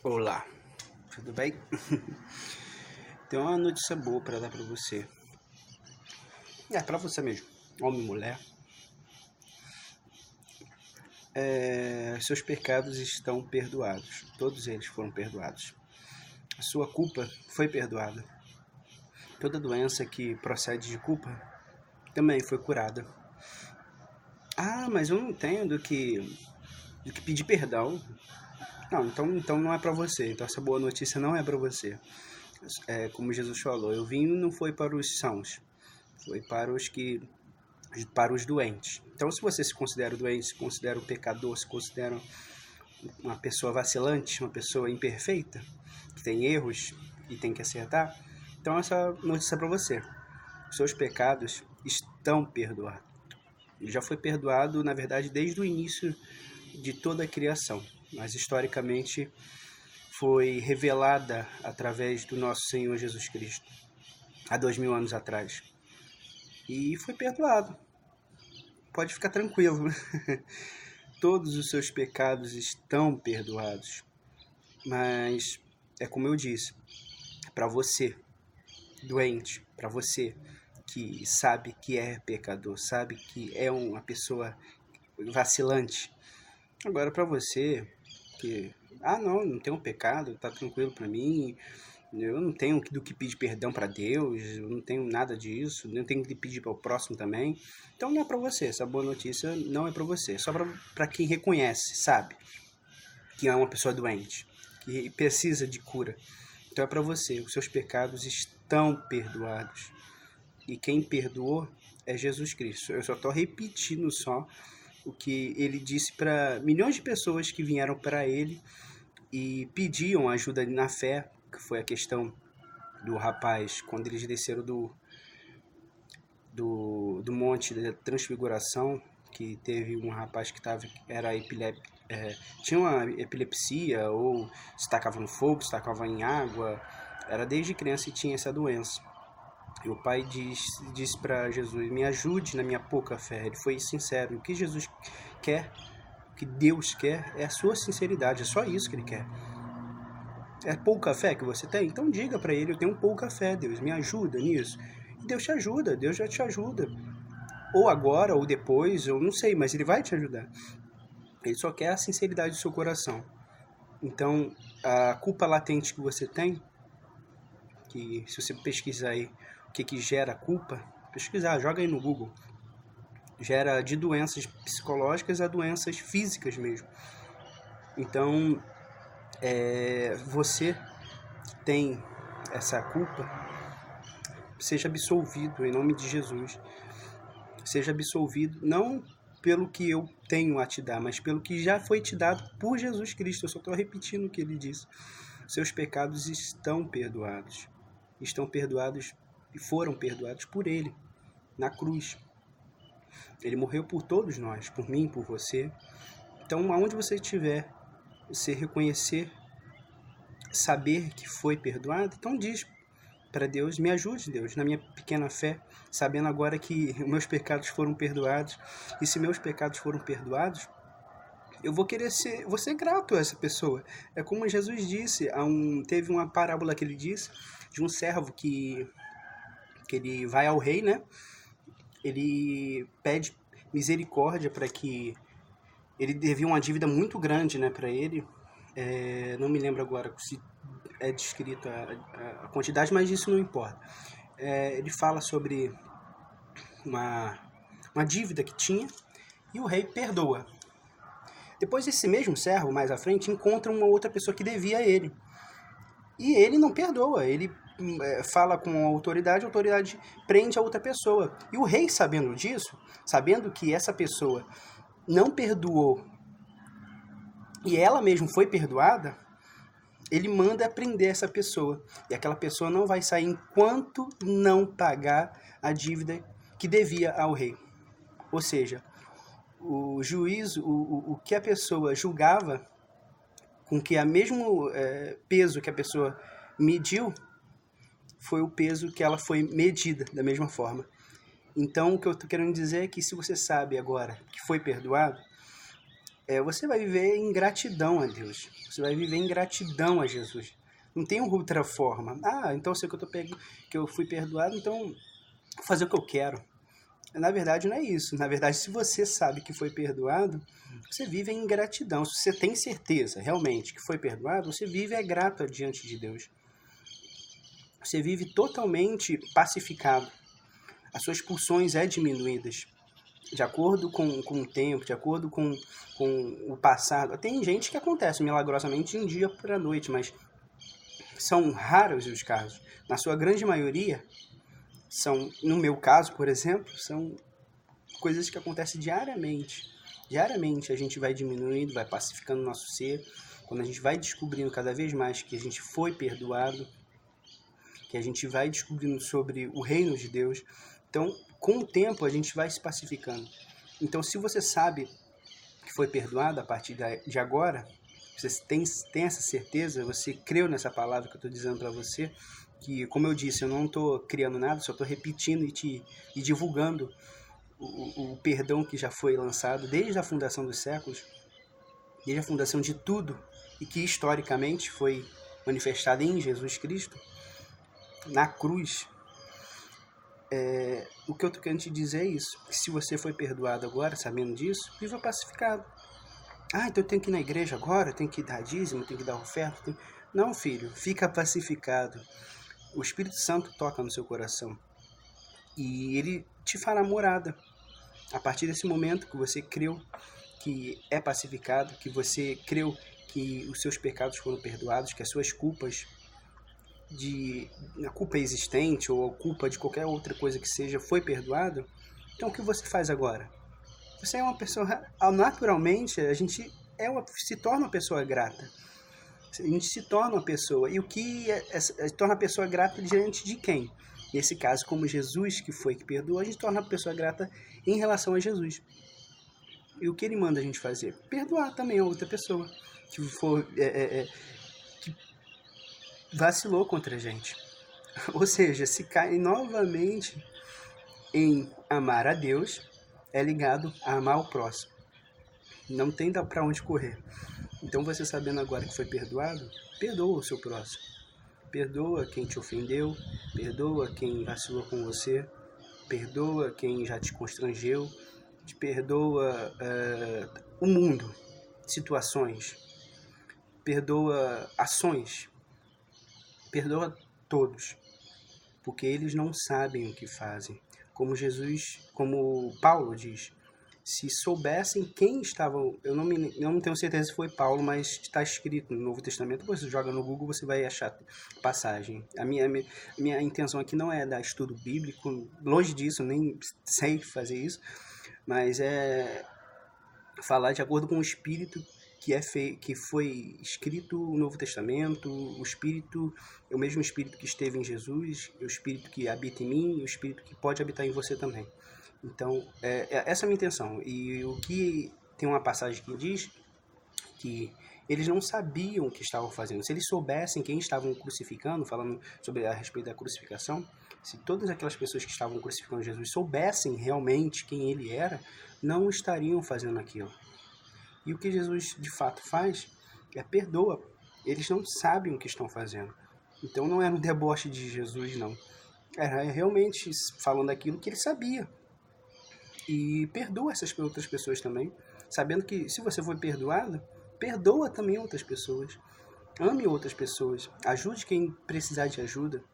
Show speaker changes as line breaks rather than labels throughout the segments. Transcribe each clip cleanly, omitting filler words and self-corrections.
Olá, tudo bem? Tem uma notícia boa para dar para você. Para você mesmo, homem e mulher. Seus pecados estão perdoados. Todos eles foram perdoados. A sua culpa foi perdoada. Toda doença que procede de culpa também foi curada. Mas eu não tenho do que pedir perdão. Não, então não é para você. Então essa boa notícia não é para você. Como Jesus falou, eu vim não foi para os sãos, foi para os doentes. Então, se você se considera doente, se considera um pecador, se considera uma pessoa vacilante, uma pessoa imperfeita, que tem erros e tem que acertar, então essa notícia é para você. Os seus pecados estão perdoados. Já foi perdoado, na verdade, desde o início de toda a criação, mas historicamente foi revelada através do nosso Senhor Jesus Cristo, há 2000 anos atrás. E foi perdoado. Pode ficar tranquilo. Todos os seus pecados estão perdoados. Mas é como eu disse, para você, doente, para você que sabe que é pecador, sabe que é uma pessoa vacilante. Agora para você que, não tenho pecado, tá tranquilo para mim, eu não tenho do que pedir perdão para Deus, eu não tenho nada disso, não tenho que pedir para o próximo também. Então não é para você, essa boa notícia não é para você, só para quem reconhece, sabe, que é uma pessoa doente, que precisa de cura. Então é para você, os seus pecados estão perdoados. E quem perdoou é Jesus Cristo. Eu só estou repetindo só o que ele disse para milhões de pessoas que vieram para ele e pediam ajuda na fé, que foi a questão do rapaz, quando eles desceram do monte da transfiguração, que teve um rapaz que tinha uma epilepsia, ou se tacava no fogo, se tacava em água, era desde criança e tinha essa doença. E o pai disse para Jesus, me ajude na minha pouca fé. Ele foi sincero. O que Jesus quer, o que Deus quer, é a sua sinceridade. É só isso que ele quer. É pouca fé que você tem? Então diga para ele, eu tenho pouca fé, Deus, me ajuda nisso. E Deus te ajuda, Deus já te ajuda. Ou agora, ou depois, eu não sei, mas ele vai te ajudar. Ele só quer a sinceridade do seu coração. Então, a culpa latente que você tem, que se você pesquisar aí o que gera culpa, pesquisar, joga aí no Google, gera de doenças psicológicas a doenças físicas mesmo. Então, você que tem essa culpa, seja absolvido em nome de Jesus. Seja absolvido, não pelo que eu tenho a te dar, mas pelo que já foi te dado por Jesus Cristo. Eu só estou repetindo o que ele disse. Seus pecados estão perdoados. Estão perdoados e foram perdoados por ele, na cruz. Ele morreu por todos nós, por mim, por você. Então, aonde você estiver, você reconhecer, saber que foi perdoado, então diz para Deus, me ajude, Deus, na minha pequena fé, sabendo agora que meus pecados foram perdoados. E se meus pecados foram perdoados, eu vou ser grato a essa pessoa. É como Jesus disse, teve uma parábola que ele disse, de um servo que ele vai ao rei, né? Ele pede misericórdia para que ele devia uma dívida muito grande, né, para ele. Não me lembro agora se é descrito a quantidade, mas isso não importa. Ele fala sobre uma dívida que tinha e o rei perdoa. Depois esse mesmo servo, mais à frente, encontra uma outra pessoa que devia a ele. E ele não perdoa, ele fala com a autoridade prende a outra pessoa. E o rei, sabendo disso, sabendo que essa pessoa não perdoou e ela mesmo foi perdoada, ele manda prender essa pessoa. E aquela pessoa não vai sair enquanto não pagar a dívida que devia ao rei. Ou seja, o juízo, o que a pessoa julgava, com que o mesmo peso que a pessoa mediu, foi o peso que ela foi medida da mesma forma. Então, o que eu estou querendo dizer é que se você sabe agora que foi perdoado, você vai viver em gratidão a Deus. Você vai viver em gratidão a Jesus. Não tem outra forma. Então sei que eu fui perdoado, então vou fazer o que eu quero. Na verdade, não é isso. Na verdade, se você sabe que foi perdoado, você vive em gratidão. Se você tem certeza, realmente, que foi perdoado, você vive grato diante de Deus. Você vive totalmente pacificado. As suas pulsões diminuídas. De acordo com o tempo, de acordo com o passado. Tem gente que acontece milagrosamente de um dia para a noite, mas são raros os casos. Na sua grande maioria, no meu caso, por exemplo, são coisas que acontecem diariamente. Diariamente a gente vai diminuindo, vai pacificando o nosso ser. Quando a gente vai descobrindo cada vez mais que a gente foi perdoado, que a gente vai descobrindo sobre o reino de Deus. Então, com o tempo, a gente vai se pacificando. Então, se você sabe que foi perdoado a partir de agora, você tem essa certeza, você creu nessa palavra que eu estou dizendo para você, que, como eu disse, eu não estou criando nada, só estou repetindo e divulgando o perdão que já foi lançado desde a fundação dos séculos, desde a fundação de tudo, e que historicamente foi manifestado em Jesus Cristo, na cruz. O que eu estou querendo te dizer é isso, que se você foi perdoado agora, sabendo disso, viva pacificado. Então eu tenho que ir na igreja agora, eu tenho que dar dízimo, eu tenho que dar oferta. Não, filho, fica pacificado. O Espírito Santo toca no seu coração e ele te fará morada. A partir desse momento que você creu que é pacificado, que você creu que os seus pecados foram perdoados, que as suas culpas, a culpa existente ou a culpa de qualquer outra coisa que seja, foi perdoado, então o que você faz agora? Você é uma pessoa, naturalmente, a gente se torna uma pessoa grata. A gente se torna uma pessoa. E o que torna a pessoa grata diante de quem? Nesse caso, como Jesus que foi que perdoou, a gente torna a pessoa grata em relação a Jesus. E o que ele manda a gente fazer? Perdoar também a outra pessoa que que vacilou contra a gente. Ou seja, se cai novamente em amar a Deus, é ligado a amar o próximo. Não tem para onde correr. Então, você sabendo agora que foi perdoado, perdoa o seu próximo. Perdoa quem te ofendeu, perdoa quem vacilou com você, perdoa quem já te constrangeu, te perdoa o mundo, situações, perdoa ações, perdoa todos, porque eles não sabem o que fazem. Como Paulo diz, se soubessem quem estavam, eu não tenho certeza se foi Paulo, mas está escrito no Novo Testamento, você joga no Google, você vai achar passagem. A minha intenção aqui não é dar estudo bíblico, longe disso, nem sei fazer isso, mas é falar de acordo com o Espírito que foi escrito no Novo Testamento, o mesmo Espírito que esteve em Jesus, o Espírito que habita em mim e o Espírito que pode habitar em você também. Então, essa é a minha intenção. E o que tem uma passagem que diz que eles não sabiam o que estavam fazendo. Se eles soubessem quem estavam crucificando, falando a respeito da crucificação, se todas aquelas pessoas que estavam crucificando Jesus soubessem realmente quem ele era, não estariam fazendo aquilo. E o que Jesus de fato faz é perdoa. Eles não sabem o que estão fazendo. Então não era um deboche de Jesus, não. Era realmente falando aquilo que ele sabia. E perdoa essas outras pessoas também, sabendo que se você foi perdoado, perdoa também outras pessoas. Ame outras pessoas. Ajude quem precisar de ajuda.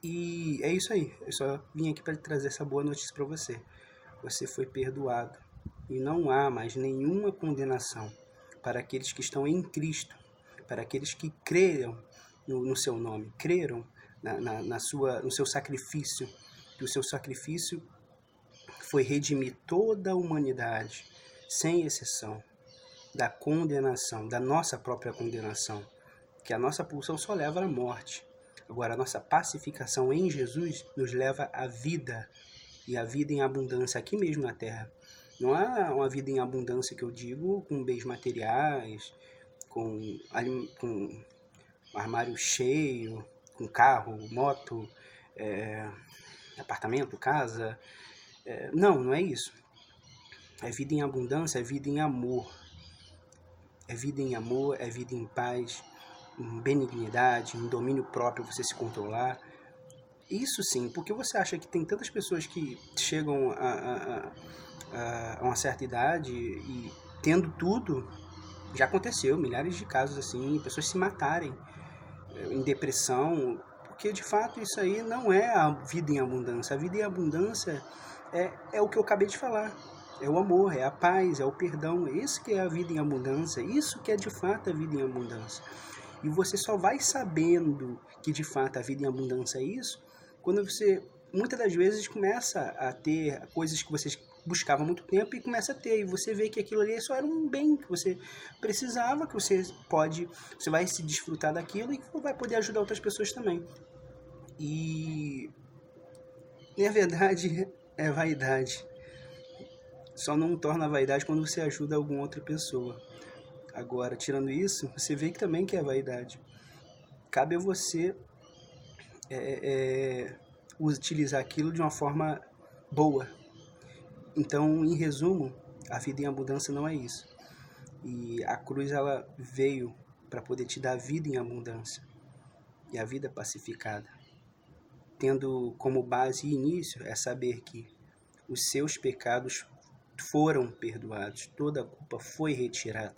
E é isso aí. Eu só vim aqui para trazer essa boa notícia para você. Você foi perdoado. E não há mais nenhuma condenação para aqueles que estão em Cristo, para aqueles que creram no seu nome, creram no seu sacrifício, que o seu sacrifício foi redimir toda a humanidade, sem exceção, da condenação, da nossa própria condenação, que a nossa pulsão só leva à morte. Agora, a nossa pacificação em Jesus nos leva à vida, e a vida em abundância aqui mesmo na Terra. Não há uma vida em abundância que eu digo com bens materiais, com armário cheio, com carro, moto, apartamento, casa. Não é isso. É vida em abundância, é vida em amor. é vida em amor, é vida em paz, em benignidade, em domínio próprio, você se controlar. Isso sim, porque você acha que tem tantas pessoas que chegam a uma certa idade e tendo tudo, já aconteceu, milhares de casos assim, pessoas se matarem em depressão, porque de fato isso aí não é a vida em abundância. A vida em abundância é o que eu acabei de falar. É o amor, é a paz, é o perdão. Isso que é a vida em abundância. Isso que é de fato a vida em abundância. E você só vai sabendo que de fato a vida em abundância é isso quando você, muitas das vezes, começa a ter coisas que você buscava há muito tempo e começa a ter. E você vê que aquilo ali só era um bem que você precisava, que você vai se desfrutar daquilo e vai poder ajudar outras pessoas também. E na verdade é vaidade. Só não torna vaidade quando você ajuda alguma outra pessoa. Agora, tirando isso, você vê que também que é vaidade. Cabe a você utilizar aquilo de uma forma boa. Então, em resumo, a vida em abundância não é isso. E a cruz, ela veio para poder te dar vida em abundância. E a vida pacificada. Tendo como base e início é saber que os seus pecados foram perdoados. Toda a culpa foi retirada.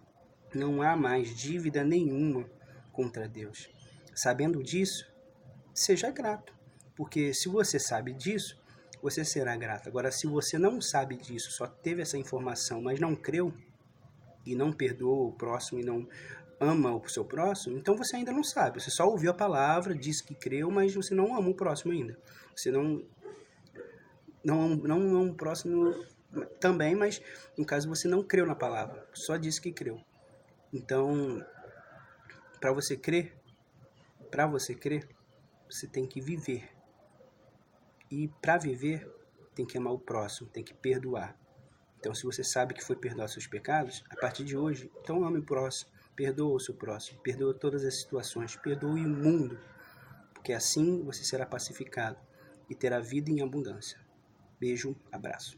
Não há mais dívida nenhuma contra Deus. Sabendo disso, seja grato. Porque se você sabe disso, você será grato. Agora, se você não sabe disso, só teve essa informação, mas não creu, e não perdoa o próximo, e não ama o seu próximo, então você ainda não sabe. Você só ouviu a palavra, disse que creu, mas você não ama o próximo ainda. Você não ama o próximo também, mas no caso você não creu na palavra, só disse que creu. Então, para você crer, você tem que viver. E para viver, tem que amar o próximo, tem que perdoar. Então, se você sabe que foi perdoar seus pecados, a partir de hoje, então ame o próximo, perdoa o seu próximo, perdoa todas as situações, perdoe o mundo, porque assim você será pacificado e terá vida em abundância. Beijo, abraço.